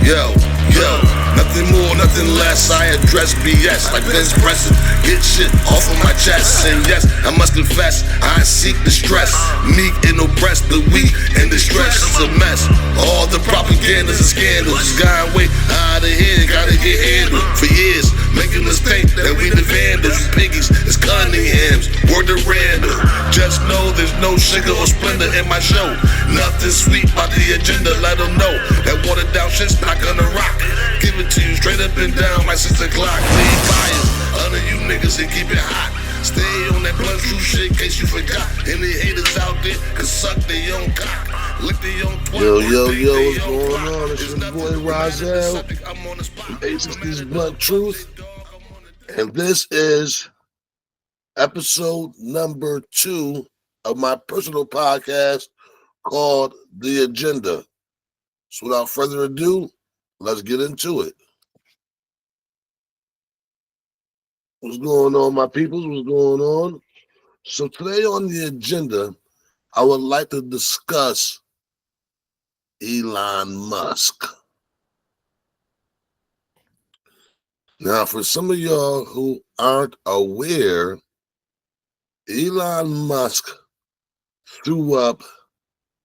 Yo, nothing more, nothing less. I address BS like Vince Preston. Get shit off of my chest. And yes, I must confess, I seek the stress. Meek and oppressed, the weak and distress is a mess. All the propagandas and scandals is gone way out of here, gotta get handled. For years, making us think that we the vandals, you piggies, it's Cunninghams, word to Randall. Just know there's no sugar or splendor in my show. Nothing sweet about the agenda, let them know that watered down shit's not gonna rock. Give it to you straight up and down like 6 o'clock. Leave fires under you niggas and keep it hot. Stay on that blood true shit in case you forgot. Any haters out there can suck their own cock. Lick their own twat. Yo, what's going on? It's your boy RAHZEL from HSD's Blunt Truth. And this is episode number 2 of my personal podcast called The Agenda. So without further ado, let's get into it. What's going on, my peoples? What's going on? So today on the agenda, I would like to discuss Elon Musk. Now, for some of y'all who aren't aware, Elon Musk threw up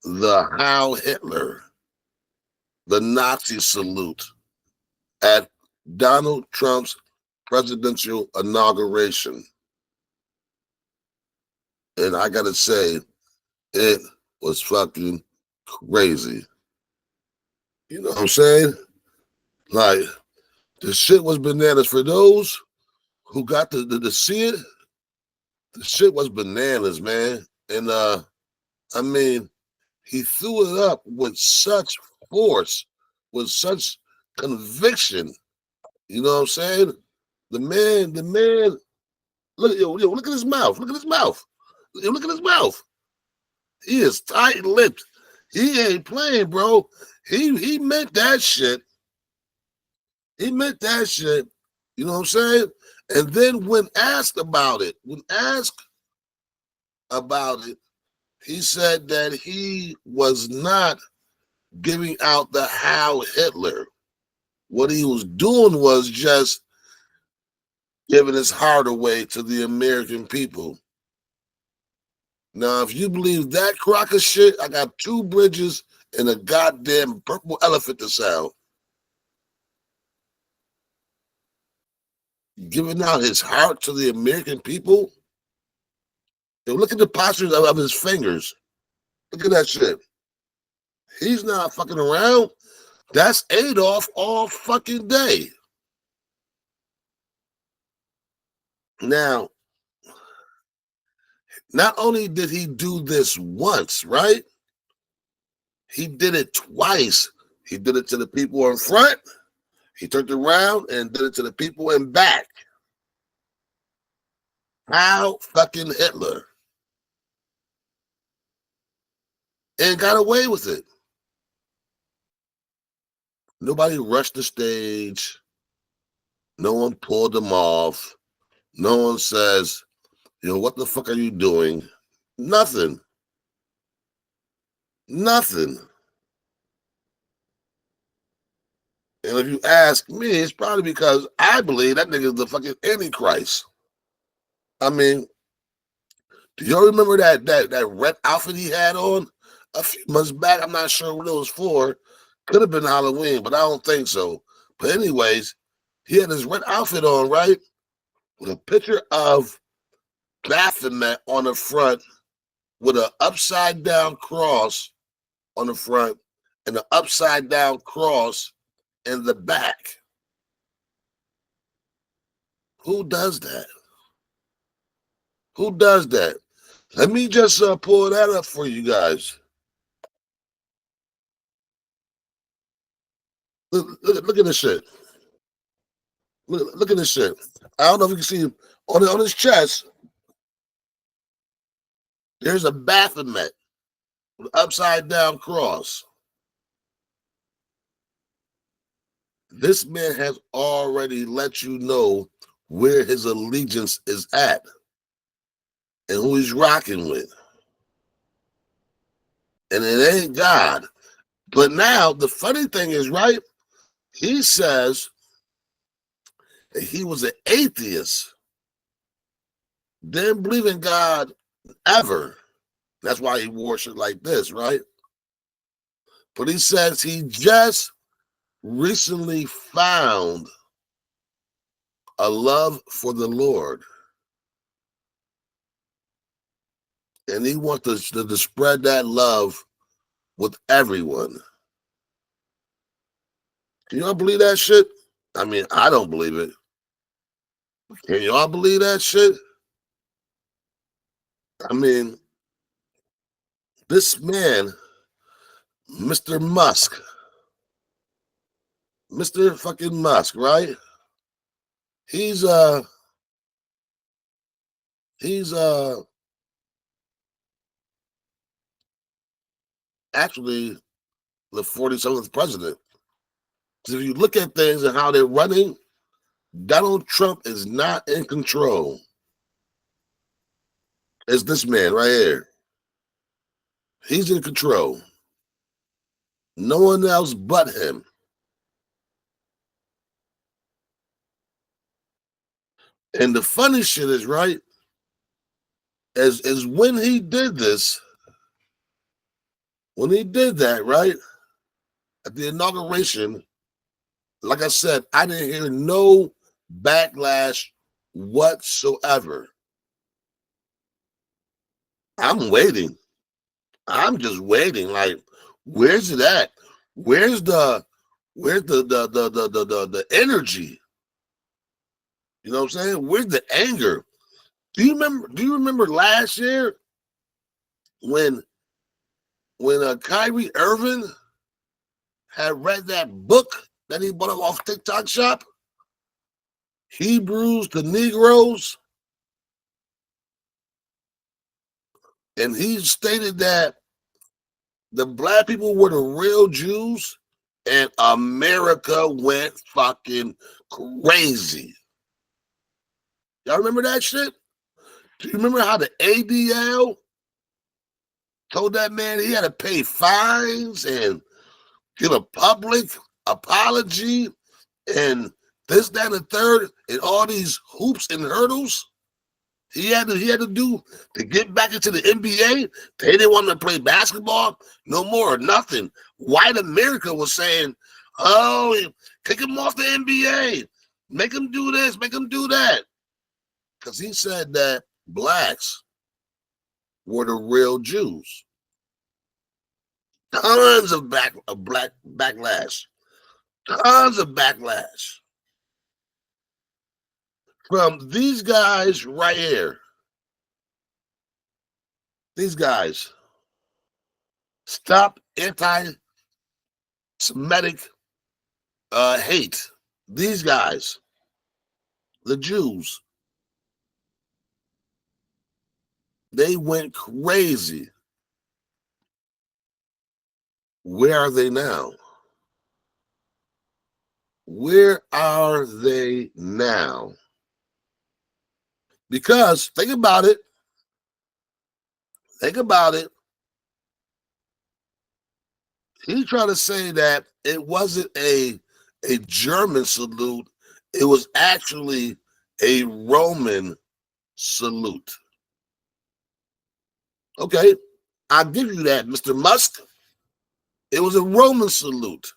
the Heil Hitler, the Nazi salute, at Donald Trump's presidential inauguration. And I gotta say, it was fucking crazy. You know what I'm saying? Like, the shit was bananas. For those who got to see it, the shit was bananas, man. And I mean, he threw it up with such force, with such conviction. You know what I'm saying? The man, look at his mouth. Look at his mouth. Look at his mouth. He is tight-lipped. He ain't playing, bro. He meant that shit. He meant that shit. You know what I'm saying? And then when asked about it, he said that he was not giving out the Heil Hitler. What he was doing was just giving his heart away to the American people. Now, if you believe that crock of shit, I got 2 bridges and a goddamn purple elephant to sell. Giving out his heart to the American people. Yo, look at the postures of his fingers. Look at that shit. He's not fucking around. That's Adolf all fucking day. Now, not only did he do this once, right? He did it twice. He did it to the people in front. He turned around and did it to the people in back. How fucking Hitler. And got away with it. Nobody rushed the stage. No one pulled them off. No one says, what the fuck are you doing? Nothing. Nothing. And if you ask me, it's probably because I believe that nigga is the fucking Antichrist. I mean, do y'all remember that red outfit he had on a few months back? I'm not sure what it was for. Could have been Halloween, but I don't think so. But anyways, he had his red outfit on, right? With a picture of Baphomet on the front, with an upside down cross on the front and an upside down cross in the back. Who does that? Who does that? Let me just pull that up for you guys. Look at this shit. Look at this shit. I don't know if you can see on his chest. There's a Baphomet with an upside down cross. This man has already let you know where his allegiance is at and who he's rocking with. And it ain't God. But now the funny thing is, right? He says that he was an atheist, didn't believe in God ever. That's why he wore shit like this, right? But he says he just recently found a love for the Lord. And he wants to spread that love with everyone. Can y'all believe that shit? I mean, I don't believe it. Can y'all believe that shit? I mean, this man, Mr. Musk, Mr. fucking Musk, right? He's he's actually the 47th president. So if you look at things and how they're running, Donald Trump is not in control. It's this man right here. He's in control. No one else but him. And the funny shit is, right, is when he did this, when he did that, right, at the inauguration, like I said, I didn't hear no backlash whatsoever. I'm waiting. I'm just waiting. Like, where's it at? Where's the energy? You know what I'm saying? Where's the anger? Do you remember last year when Kyrie Irving had read that book that he bought off TikTok shop? Hebrews to Negroes. And he stated that the black people were the real Jews and America went fucking crazy. Y'all remember that shit? Do you remember how the ADL told that man he had to pay fines and get a public apology and this, that, and the third, and all these hoops and hurdles he had to do to get back into the NBA? They didn't want him to play basketball no more or nothing. White America was saying, oh, kick him off the NBA. Make him do this, make him do that. Because he said that blacks were the real Jews. Tons of black backlash. Tons of backlash. From these guys right here. These guys. Stop anti-Semitic hate. These guys. The Jews. They went crazy. Where are they now? Where are they now? Because think about it. Think about it. He tried to say that it wasn't a German salute. It was actually a Roman salute. Okay, I'll give you that, Mr. Musk. It was a Roman salute.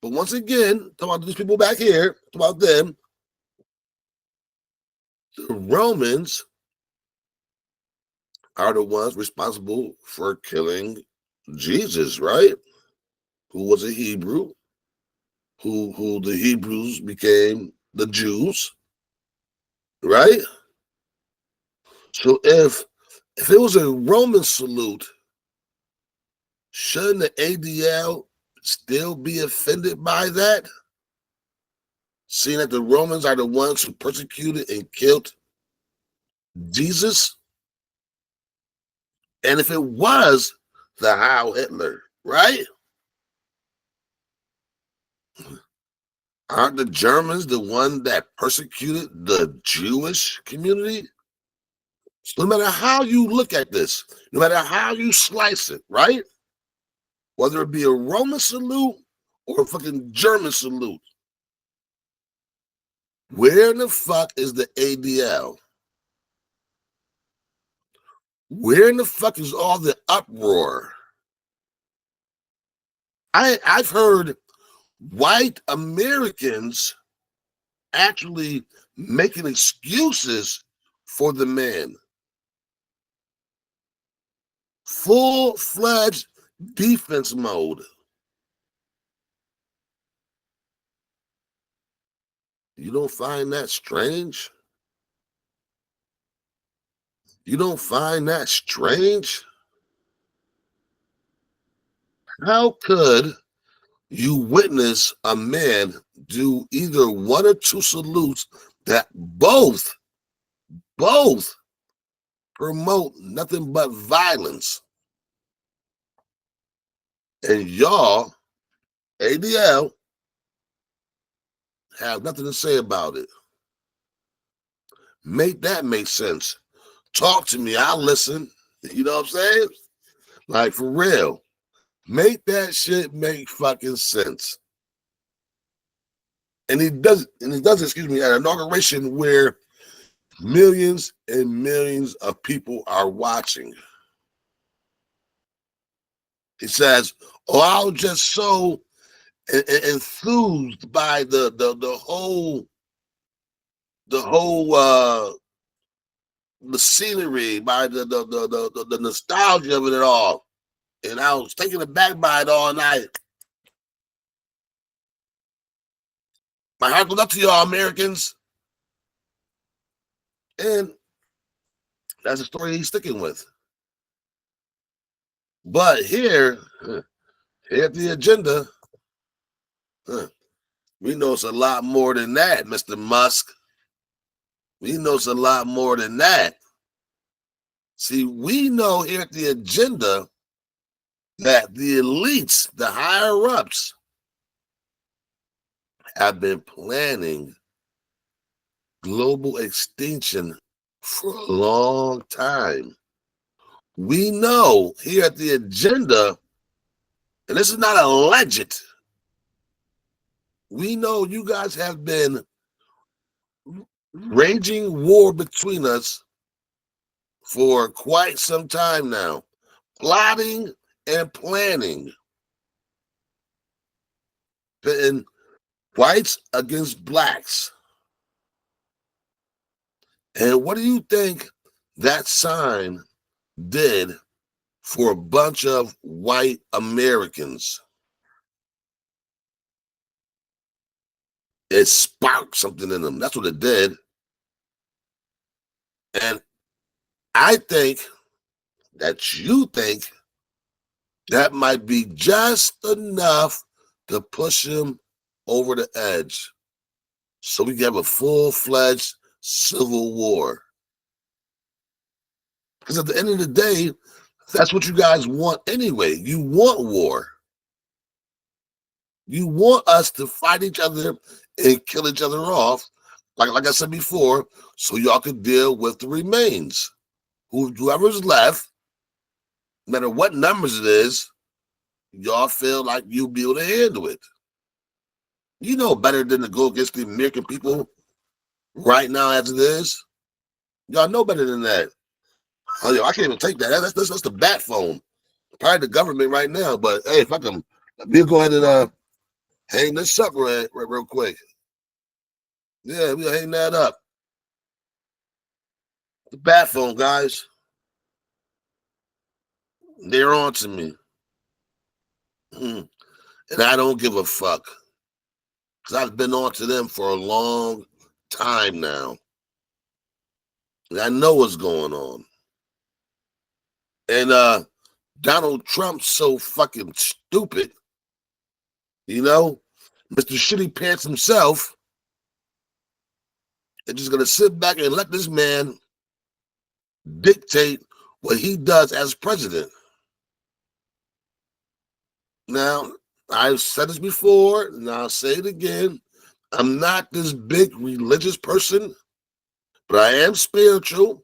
But once again, talking about these people back here, talking about them, the Romans are the ones responsible for killing Jesus, right? Who was a Hebrew, who the Hebrews became the Jews, right? So if it was a Roman salute, shouldn't the ADL still be offended by that? Seeing that the Romans are the ones who persecuted and killed Jesus? And if it was the Heil Hitler, right? Aren't the Germans the one that persecuted the Jewish community? So no matter how you look at this, no matter how you slice it, right? Whether it be a Roman salute or a fucking German salute. Where in the fuck is the ADL? Where in the fuck is all the uproar? I've heard white Americans actually making excuses for the man. Full-fledged defense mode. You don't find that strange? You don't find that strange? How could you witness a man do either one or two salutes that both promote nothing but violence? And y'all, ADL, have nothing to say about it. Make that make sense. Talk to me, I'll listen. You know what I'm saying? Like, for real. Make that shit make fucking sense. And he does, excuse me, at an inauguration where millions and millions of people are watching. He says, "Oh, I was just so enthused by the whole the scenery, by the nostalgia of it all, and I was taken aback by it all night. My heart goes up to y'all, Americans." And that's the story he's sticking with. But here at the agenda, we know it's a lot more than that, Mr. Musk. We know it's a lot more than that. See, we know here at the agenda that the elites, the higher ups, have been planning global extinction for a long time. We know here at the agenda, and this is not alleged, we know you guys have been raging war between us for quite some time now, plotting and planning, pitting whites against blacks. And what do you think that sign did for a bunch of white Americans? It sparked something in them. That's what it did. And I think that you think that might be just enough to push him over the edge so we can have a full-fledged civil war. Because at the end of the day, that's what you guys want anyway. You want war. You want us to fight each other and kill each other off, like I said before, so y'all can deal with the remains. Whoever's left, no matter what numbers it is, y'all feel like you'll be able to handle it. You know better than to go against the American people right now as it is. Y'all know better than that. Oh, yo, I can't even take that. That's the bat phone. Probably the government right now. But hey, if I can, we'll go ahead and hang this up real quick. Yeah, we'll hang that up. The bat phone, guys. They're on to me. And I don't give a fuck. Because I've been on to them for a long time now. And I know what's going on. And Donald Trump's so fucking stupid. You know? Mr. Shitty Pants himself is just going to sit back and let this man dictate what he does as president. Now, I've said this before, and I'll say it again. I'm not this big religious person, but I am spiritual.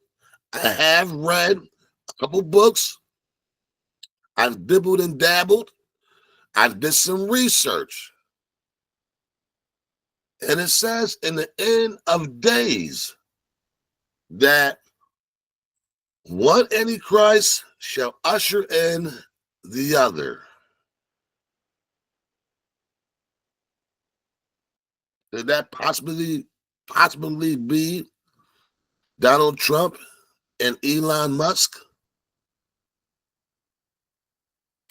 I have read a couple books. I've dibbled and dabbled. I've did some research. And it says in the end of days that one Antichrist shall usher in the other. Could that possibly be Donald Trump and Elon Musk?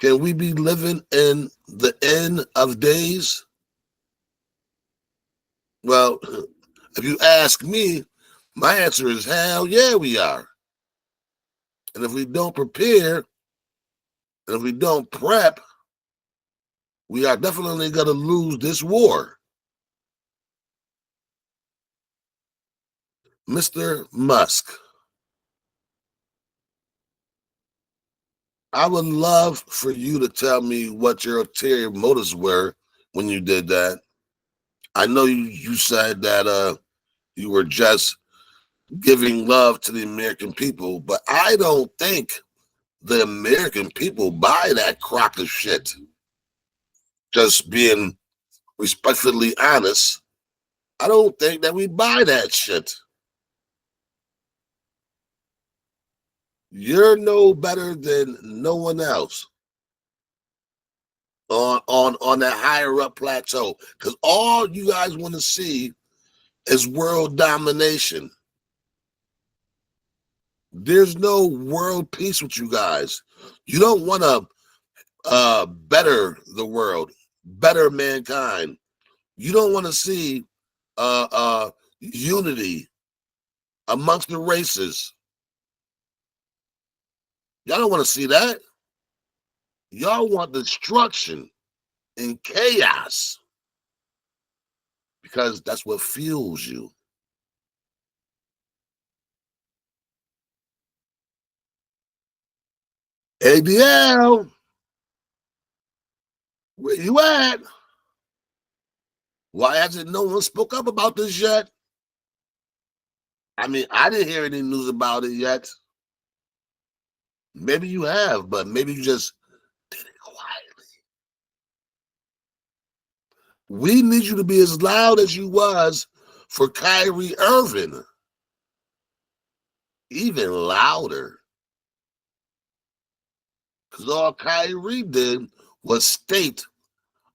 Can we be living in the end of days? Well, if you ask me, my answer is hell yeah, we are. And if we don't prepare, and if we don't prep, we are definitely going to lose this war. Mr. Musk, I would love for you to tell me what your ulterior motives were when you did that. I know you said that you were just giving love to the American people, but I don't think the American people buy that crock of shit. Just being respectfully honest, I don't think that we buy that shit. You're no better than no one else on that higher up plateau, because all you guys want to see is world domination. There's no world peace with you guys. You don't want to better the world, better mankind. You don't want to see unity amongst the races. Y'all don't want to see that. Y'all want destruction and chaos because that's what fuels you. ADL, where you at? Why hasn't no one spoke up about this yet? I mean, I didn't hear any news about it yet. Maybe you have, but maybe you just did it quietly. We need you to be as loud as you was for Kyrie Irving. Even louder. Because all Kyrie did was state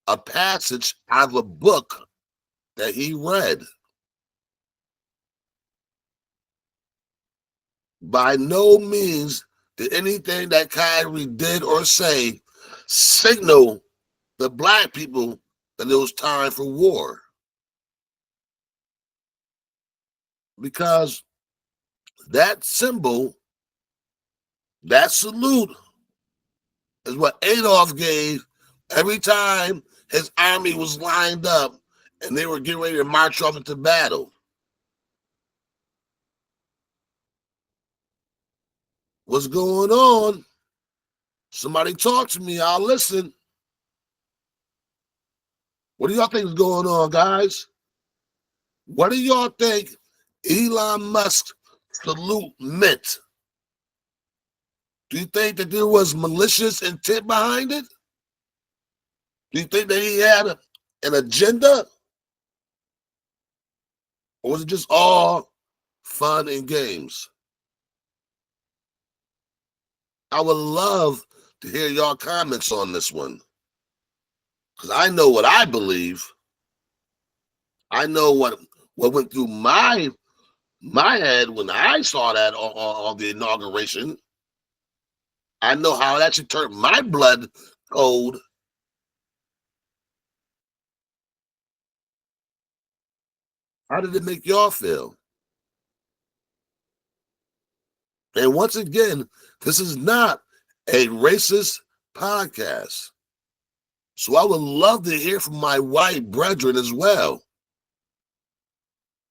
a passage out of a book that he read. By no means did anything that Kyrie did or say signal the black people that it was time for war. Because that symbol, that salute, is what Adolf gave every time his army was lined up and they were getting ready to march off into battle. What's going on? Somebody talk to me. I'll listen. What do y'all think is going on, guys? What do y'all think Elon Musk's salute meant? Do you think that there was malicious intent behind it? Do you think that he had an agenda? Or was it just all fun and games? I would love to hear y'all comments on this one. Because I know what I believe. I know what went through my head when I saw that on the inauguration. I know how that should turn my blood cold. How did it make y'all feel? And once again, this is not a racist podcast. So I would love to hear from my white brethren as well.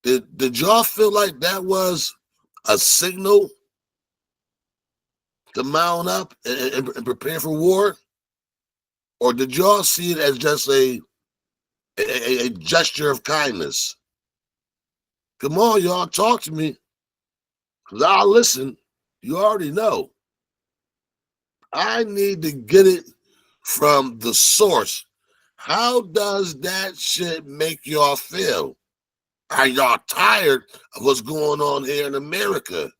Did y'all feel like that was a signal to mount up and prepare for war? Or did y'all see it as just a gesture of kindness? Come on, y'all, talk to me. Because I'll listen. You already know. I need to get it from the source. How does that shit make y'all feel? Are y'all tired of what's going on here in America?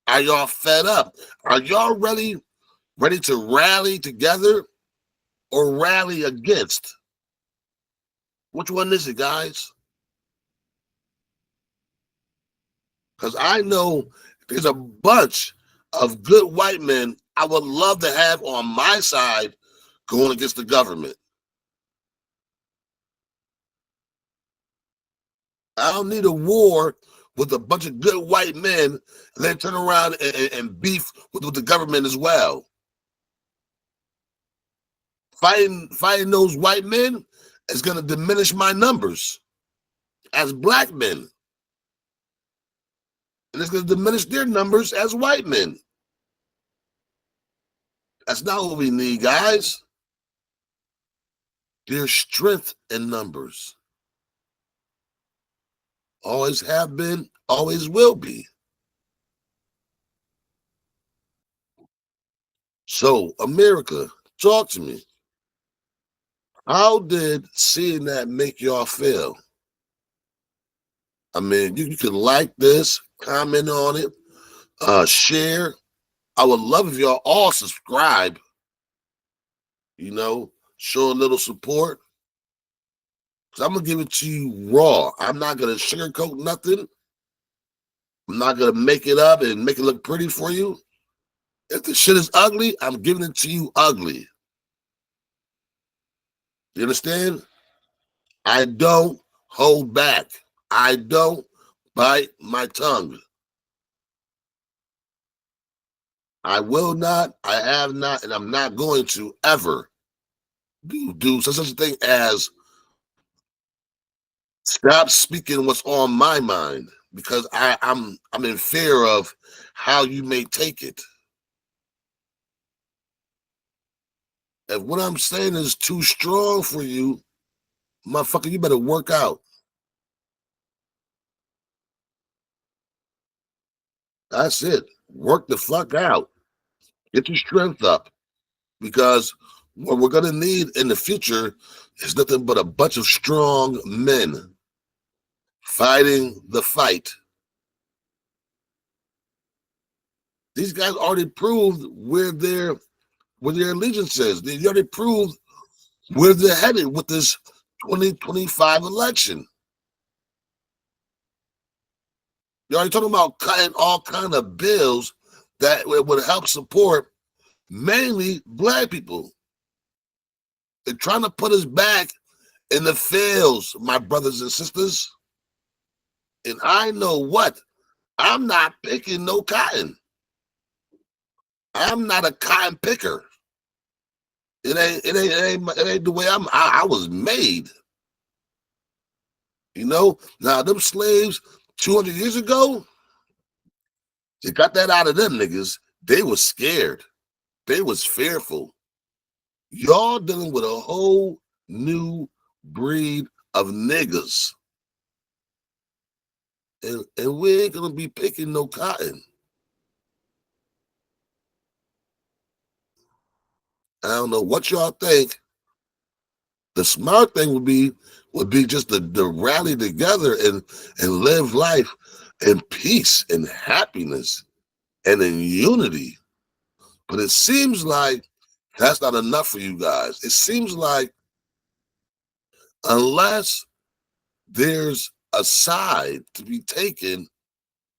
Are y'all fed up? Are y'all ready to rally together or rally against? Which one is it, guys? Because I know there's a bunch of good white men I would love to have on my side going against the government. I don't need a war with a bunch of good white men and then turn around and beef with the government as well. Fighting those white men is going to diminish my numbers as black men. And it's going to diminish their numbers as white men. That's not what we need, guys. There's strength in numbers. Always have been, always will be. So, America, talk to me. How did seeing that make y'all feel? I mean, you can like this, comment on it, share. I would love if y'all all subscribe, show a little support. Because I'm going to give it to you raw. I'm not going to sugarcoat nothing. I'm not going to make it up and make it look pretty for you. If the shit is ugly, I'm giving it to you ugly. You understand? I don't hold back. I don't bite my tongue. I will not, I have not, and I'm not going to ever do such a thing as stop speaking what's on my mind because I'm in fear of how you may take it. If what I'm saying is too strong for you, motherfucker, you better work out. That's it. Work the fuck out. Get your strength up. Because what we're going to need in the future is nothing but a bunch of strong men fighting the fight. These guys already proved where their allegiance is. They already proved where they're headed with this 2025 election. You're already talking about cutting all kind of bills that would help support mainly black people. They're trying to put us back in the fields, my brothers and sisters. And I know what? I'm not picking no cotton. I'm not a cotton picker. It ain't the way I was made. Now them slaves 200 years ago, they got that out of them niggas. They was scared. They was fearful. Y'all dealing with a whole new breed of niggas. And we ain't gonna be picking no cotton. I don't know what y'all think. The smart thing would be just to rally together and live life in peace and happiness and in unity. But it seems like that's not enough for you guys. It seems like unless there's a side to be taken,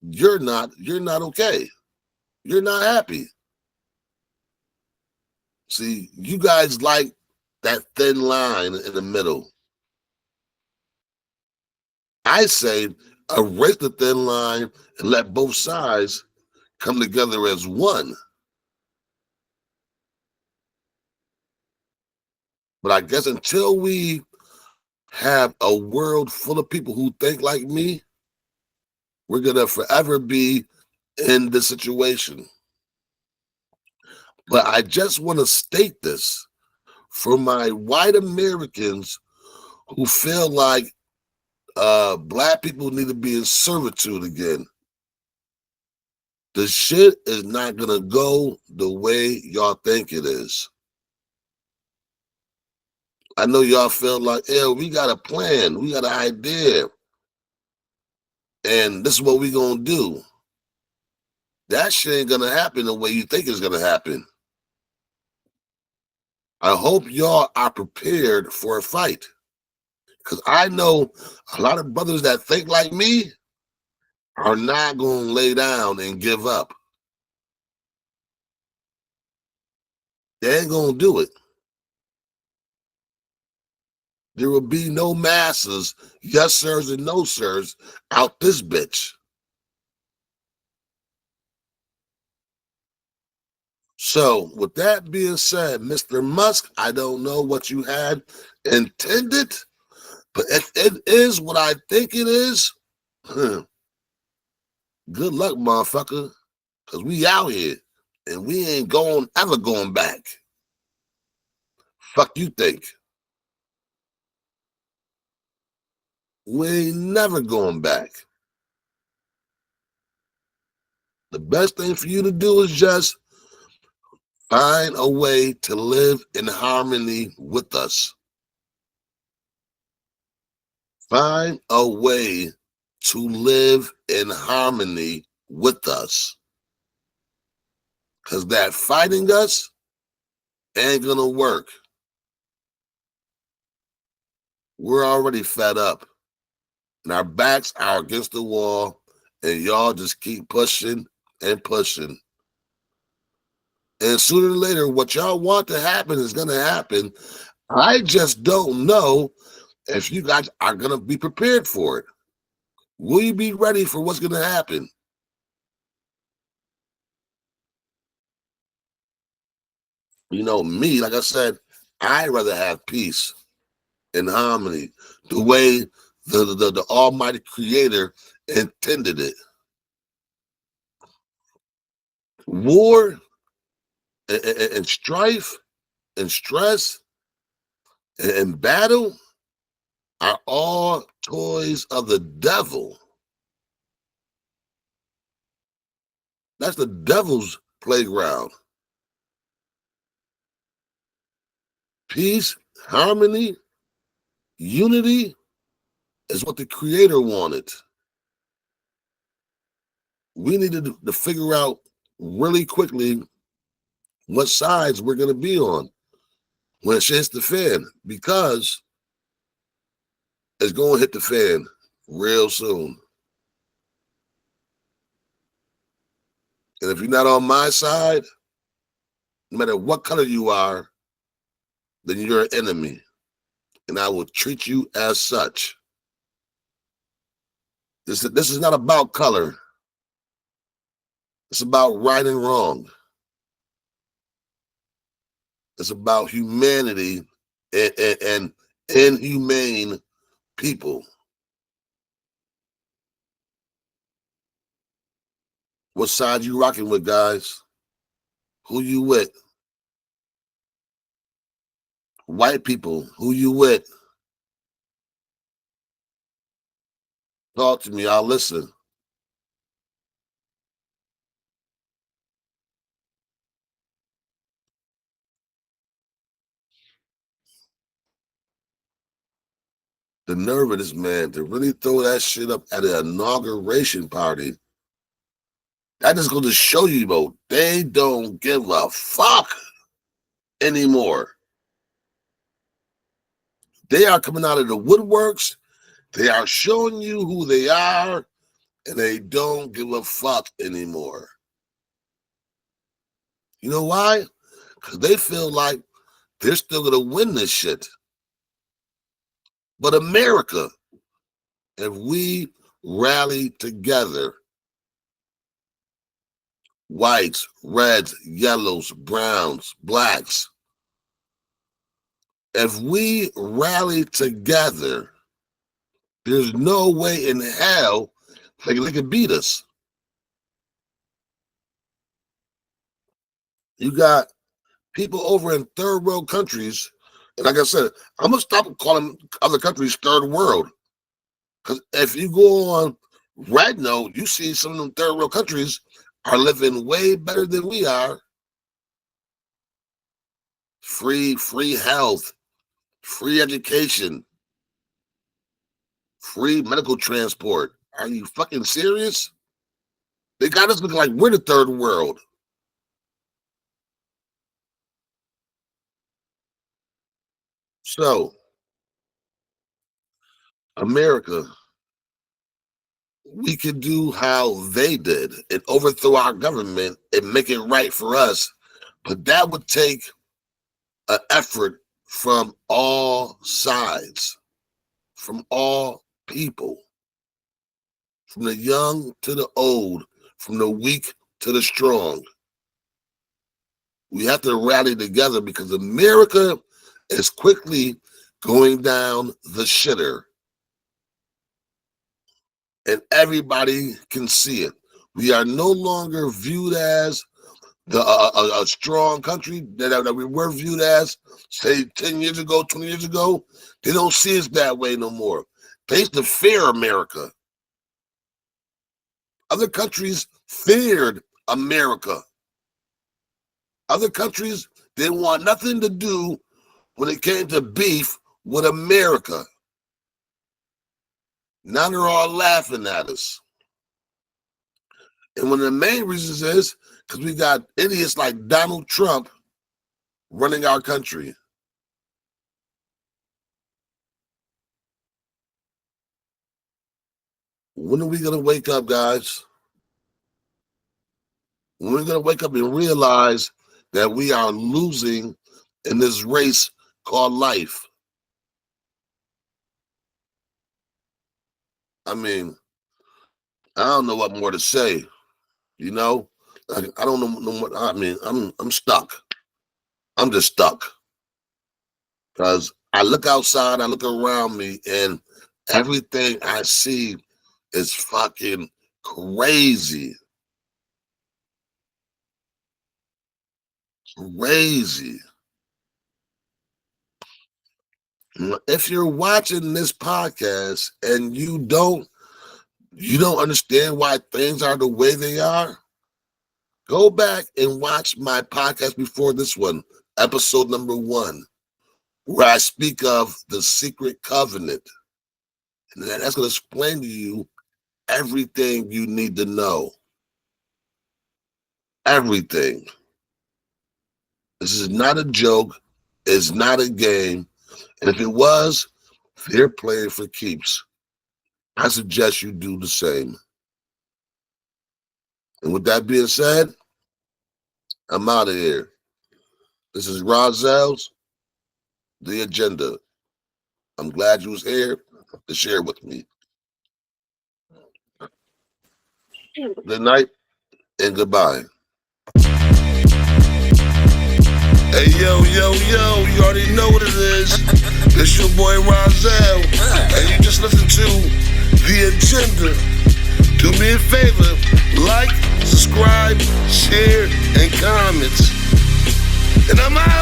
you're not okay. You're not happy. See, you guys like that thin line in the middle. I say erase the thin line and let both sides come together as one. But I guess until we have a world full of people who think like me, we're gonna forever be in this situation. But I just want to state this for my white Americans who feel like black people need to be in servitude again. The shit is not gonna go the way y'all think it is. I know y'all feel like, yeah, we got a plan, we got an idea, and this is what we gonna do. That shit ain't gonna happen the way you think it's gonna happen. I hope y'all are prepared for a fight. Because I know a lot of brothers that think like me are not going to lay down and give up. They ain't going to do it. There will be no masses, yes sirs and no sirs, out this bitch. So, with that being said, Mr. Musk, I don't know what you had intended, but if it is what I think it is, good luck, motherfucker, because we out here and we ain't ever going back. Fuck you think? We ain't never going back. The best thing for you to do is just find a way to live in harmony with us. Find a way to live in harmony with us. Because that fighting us ain't going to work. We're already fed up. And our backs are against the wall. And y'all just keep pushing and pushing. And sooner or later, what y'all want to happen is going to happen. I just don't know if you guys are going to be prepared for it. Will you be ready for what's going to happen? You know, me, like I said, I'd rather have peace and harmony the way the Almighty Creator intended it. War and strife and stress and battle are all toys of the devil. That's the devil's playground. Peace, harmony, unity is what the Creator wanted. We needed to figure out really quickly what sides we're going to be on when it hits the fan, because it's going to hit the fan real soon. And if you're not on my side, no matter what color you are, then you're an enemy. And I will treat you as such. This is not about color. It's about right and wrong. It's about humanity and inhumane people. What side you rocking with, guys? Who you with? White people, who you with? Talk to me, I'll listen. The nerve of this man to really throw that shit up at an inauguration party. That just goes to show you, bro, they don't give a fuck anymore. They are coming out of the woodworks. They are showing you who they are, and they don't give a fuck anymore. You know why? Because they feel like they're still going to win this shit. But America, if we rally together, whites, reds, yellows, browns, blacks, if we rally together, there's no way in hell they can beat us. You got people over in third world countries, and like I said, I'm gonna stop calling other countries third world. Because if you go on Radno, you see some of them third world countries are living way better than we are. Free health, free education, free medical transport. Are you fucking serious? They got us looking like we're the third world. So, America, we could do how they did and overthrow our government and make it right for us. But that would take an effort from all sides, from all people, from the young to the old, from the weak to the strong. We have to rally together because America is quickly going down the shitter. And everybody can see it. We are no longer viewed as a strong country that we were viewed as, say, 10 years ago, 20 years ago. They don't see us that way no more. They used to fear America. Other countries feared America. Other countries didn't want nothing to do when it came to beef with America. Now they're all laughing at us. And one of the main reasons is because we got idiots like Donald Trump running our country. When are we going to wake up, guys? When are we going to wake up and realize that we are losing in this race called life? I mean, I don't know what more to say. You know, I don't know what. I mean, I'm stuck. I'm just stuck because I look outside, I look around me, and everything I see is fucking crazy. Crazy. If you're watching this podcast and you don't understand why things are the way they are, go back and watch my podcast before this one, episode number 1, where I speak of the secret covenant. And that's going to explain to you everything you need to know. Everything. This is not a joke. It's not a game. And if it was, they're playing for keeps. I suggest you do the same. And with that being said, I'm out of here. This is RAHZEL's The Agenda. I'm glad you was here to share with me. Good night and goodbye. Hey, yo, you already know what it is. It's your boy RAHZEL, and you just listen to The Agenda. Do me a favor, like, subscribe, share, and comment. And I'm out.